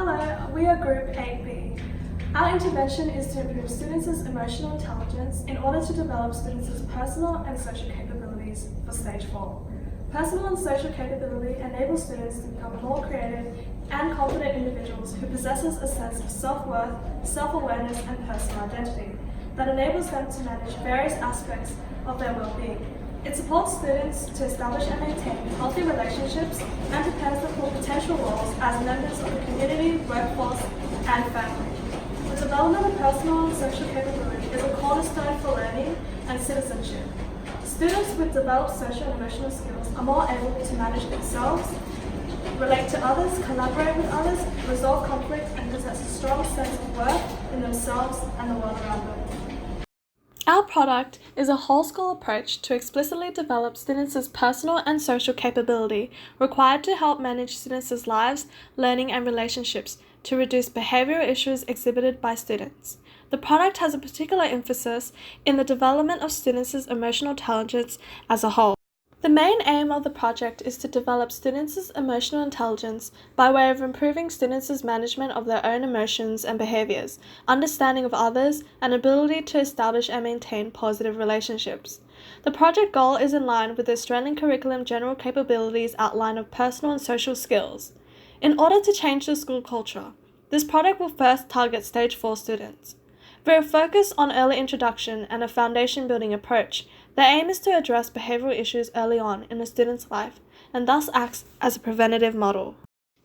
Hello, we are Group 8B. Our intervention is to improve students' emotional intelligence in order to develop students' personal and social capabilities for Stage 4. Personal and social capability enables students to become more creative and confident individuals who possesses a sense of self-worth, self-awareness and personal identity that enables them to manage various aspects of their well-being. It supports students to establish and maintain healthy relationships and prepares them for potential roles as members of the community, workforce and family. The development of personal and social capability is a cornerstone for learning and citizenship. Students with developed social and emotional skills are more able to manage themselves, relate to others, collaborate with others, resolve conflict and possess a strong sense of worth in themselves and the world around them. Our product is a whole school approach to explicitly develop students' personal and social capability required to help manage students' lives, learning and relationships to reduce behavioural issues exhibited by students. The product has a particular emphasis in the development of students' emotional intelligence as a whole. The main aim of the project is to develop students' emotional intelligence by way of improving students' management of their own emotions and behaviours, understanding of others, and ability to establish and maintain positive relationships. The project goal is in line with the Australian Curriculum General Capabilities Outline of Personal and Social Skills. In order to change the school culture, this project will first target Stage 4 students. With a focus on early introduction and a foundation-building approach, the aim is to address behavioural issues early on in a student's life and thus acts as a preventative model.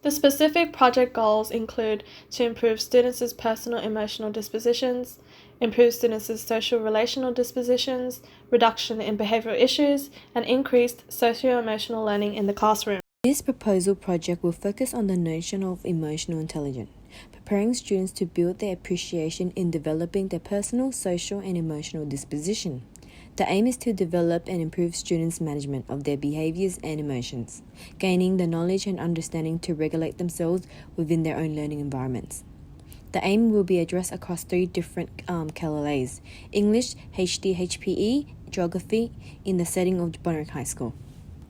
The specific project goals include to improve students' personal emotional dispositions, improve students' social relational dispositions, reduction in behavioural issues, and increased socio-emotional learning in the classroom. This proposal project will focus on the notion of emotional intelligence, preparing students to build their appreciation in developing their personal, social, and emotional disposition. The aim is to develop and improve students' management of their behaviors and emotions, gaining the knowledge and understanding to regulate themselves within their own learning environments. The aim will be addressed across 3 different KLAs: English, HD, HPE, Geography, in the setting of Bonnerick High School.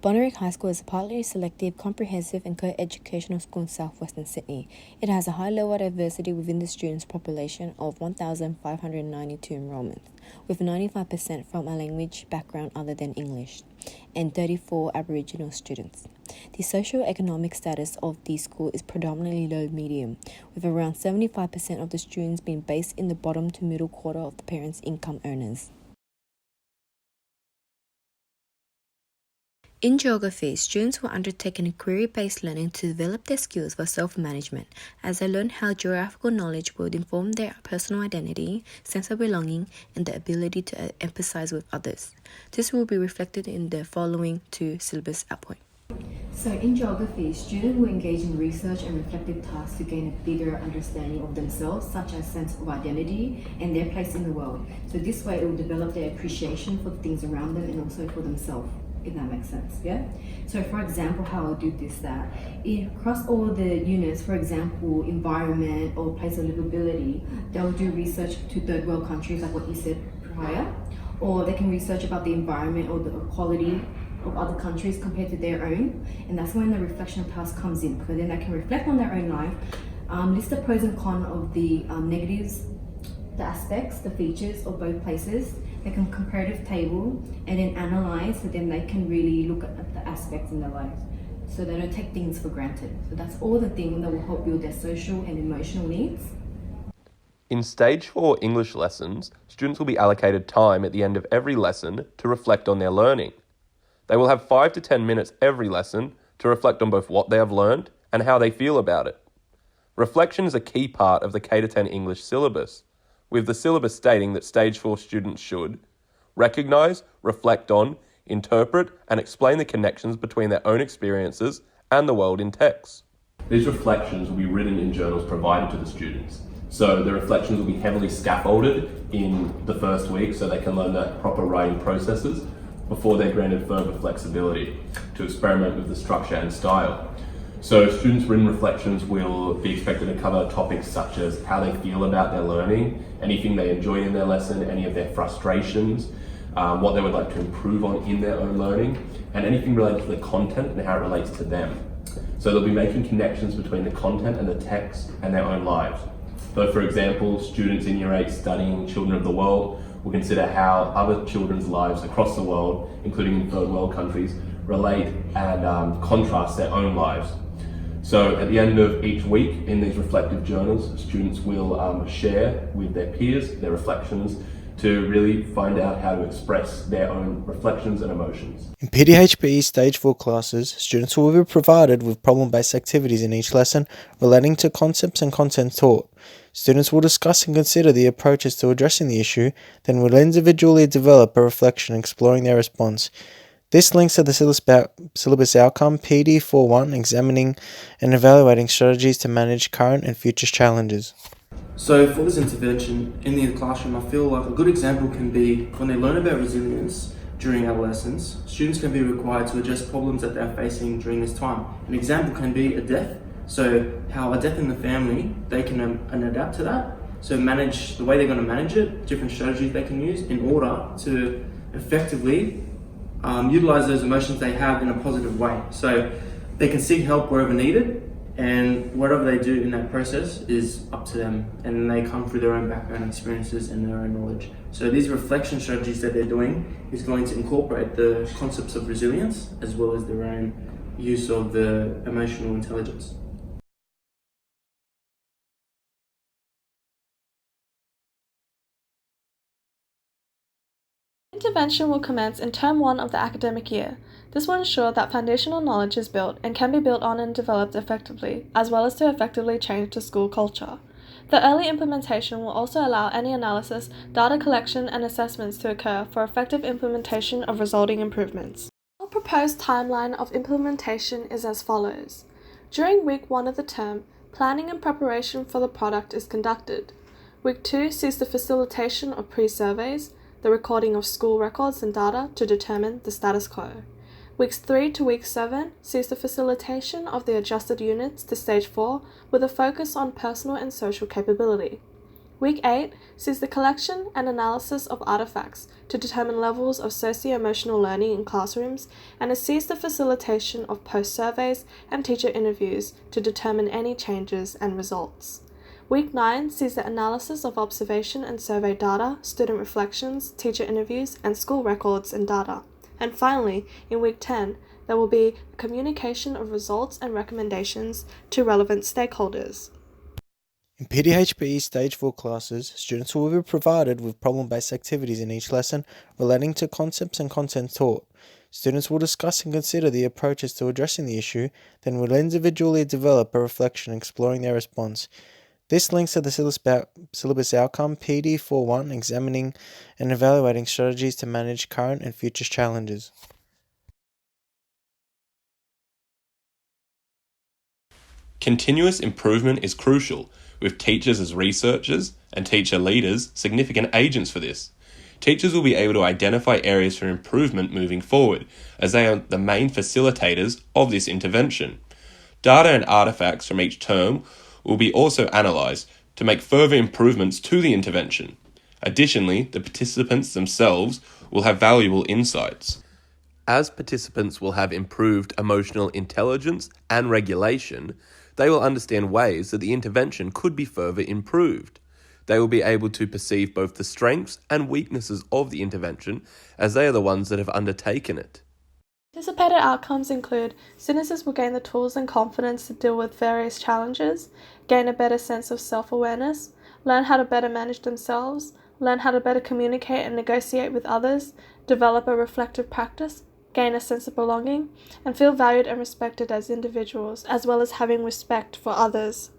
Bonnerick High School is a partly selective, comprehensive and co-educational school in southwestern Sydney. It has a high level of diversity within the students' population of 1,592 enrolments, with 95% from a language background other than English, and 34 Aboriginal students. The socio-economic status of the school is predominantly low-medium, with around 75% of the students being based in the bottom to middle quarter of the parents' income earners. In geography, students will undertake an inquiry-based learning to develop their skills for self-management, as they learn how geographical knowledge will inform their personal identity, sense of belonging, and the ability to empathize with others. This will be reflected in the following 2 syllabus output. So in geography, students will engage in research and reflective tasks to gain a bigger understanding of themselves, such as sense of identity and their place in the world. So this way it will develop their appreciation for the things around them and also for themselves, if that makes sense, yeah? So for example, how I'll do this, that across all the units, for example, environment or place of livability, they'll do research to third world countries, like what you said prior, or they can research about the environment or the quality of other countries compared to their own, and that's when the reflection task comes in, because then they can reflect on their own life, list the pros and cons of the negatives, the aspects, the features of both places. They can comparative table and then analyze, so then they can really look at the aspects in their lives, so they don't take things for granted. So that's all the things that will help build their social and emotional needs. In Stage 4 English lessons, students will be allocated time at the end of every lesson to reflect on their learning. They will have 5 to 10 minutes every lesson to reflect on both what they have learned and how they feel about it. Reflection is a key part of the K-10 English syllabus, with the syllabus stating that Stage 4 students should recognise, reflect on, interpret and explain the connections between their own experiences and the world in text. These reflections will be written in journals provided to the students. So the reflections will be heavily scaffolded in the first week so they can learn that proper writing processes before they're granted further flexibility to experiment with the structure and style. So students' written reflections will be expected to cover topics such as how they feel about their learning, anything they enjoyed in their lesson, any of their frustrations, what they would like to improve on in their own learning, and anything related to the content and how it relates to them. So they'll be making connections between the content and the text and their own lives. So for example, students in Year 8 studying Children of the World will consider how other children's lives across the world, including in third world countries, relate and contrast their own lives. So at the end of each week in these reflective journals, students will share with their peers their reflections to really find out how to express their own reflections and emotions. In PDHPE Stage 4 classes, students will be provided with problem-based activities in each lesson relating to concepts and content taught. Students will discuss and consider the approaches to addressing the issue, then will individually develop a reflection exploring their response. This links to the syllabus outcome PD41, examining and evaluating strategies to manage current and future challenges. So for this intervention in the classroom, I feel like a good example can be when they learn about resilience during adolescence, students can be required to address problems that they're facing during this time. An example can be a death, so how a death in the family, they can adapt to that, so manage the way they're going to manage it, different strategies they can use in order to effectively utilize those emotions they have in a positive way. So they can seek help wherever needed, and whatever they do in that process is up to them, and they come through their own background experiences and their own knowledge. So these reflection strategies that they're doing is going to incorporate the concepts of resilience as well as their own use of the emotional intelligence. Intervention will commence in Term 1 of the academic year. This will ensure that foundational knowledge is built and can be built on and developed effectively, as well as to effectively change the school culture. The early implementation will also allow any analysis, data collection, and assessments to occur for effective implementation of resulting improvements. Our proposed timeline of implementation is as follows. During week 1 of the term, planning and preparation for the product is conducted. Week 2 sees the facilitation of pre-surveys, the recording of school records and data to determine the status quo. Weeks 3 to week 7 sees the facilitation of the adjusted units to Stage 4 with a focus on personal and social capability. Week 8 sees the collection and analysis of artifacts to determine levels of socio-emotional learning in classrooms, and it sees the facilitation of post-surveys and teacher interviews to determine any changes and results. Week 9 sees the analysis of observation and survey data, student reflections, teacher interviews, and school records and data. And finally, in Week 10, there will be communication of results and recommendations to relevant stakeholders. In PDHPE Stage 4 classes, students will be provided with problem-based activities in each lesson relating to concepts and content taught. Students will discuss and consider the approaches to addressing the issue, then will individually develop a reflection exploring their response. This links to the syllabus outcome PD41, examining and evaluating strategies to manage current and future challenges. Continuous improvement is crucial, with teachers as researchers and teacher leaders significant agents for this. Teachers will be able to identify areas for improvement moving forward, as they are the main facilitators of this intervention. Data and artifacts from each term will be also analysed to make further improvements to the intervention. Additionally, the participants themselves will have valuable insights. As participants will have improved emotional intelligence and regulation, they will understand ways that the intervention could be further improved. They will be able to perceive both the strengths and weaknesses of the intervention, as they are the ones that have undertaken it. Anticipated outcomes include students will gain the tools and confidence to deal with various challenges, gain a better sense of self-awareness, learn how to better manage themselves, learn how to better communicate and negotiate with others, develop a reflective practice, gain a sense of belonging, and feel valued and respected as individuals, as well as having respect for others.